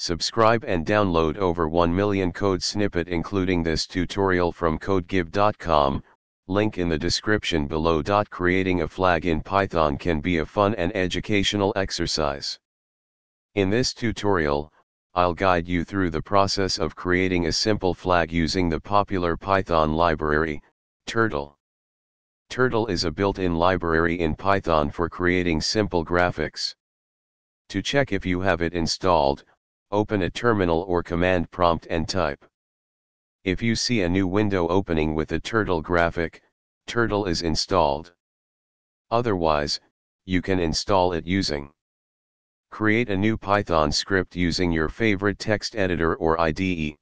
Subscribe and download over 1 million code snippet including this tutorial from codegive.com, link in the description below. Creating a flag in Python can be a fun and educational exercise. In this tutorial, I'll guide you through the process of creating a simple flag using the popular Python library, Turtle. Turtle is a built-in library in Python for creating simple graphics. To check if you have it installed, open a terminal or command prompt and type. If you see a new window opening with a turtle graphic, Turtle is installed. Otherwise, you can install it using. Create a new Python script using your favorite text editor or IDE.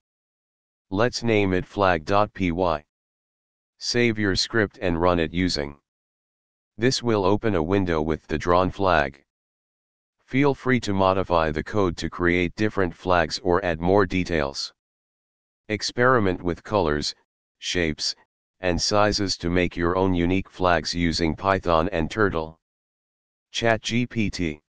Let's name it flag.py. Save your script and run it using. This will open a window with the drawn flag. Feel free to modify the code to create different flags or add more details. Experiment with colors, shapes, and sizes to make your own unique flags using Python and Turtle. ChatGPT.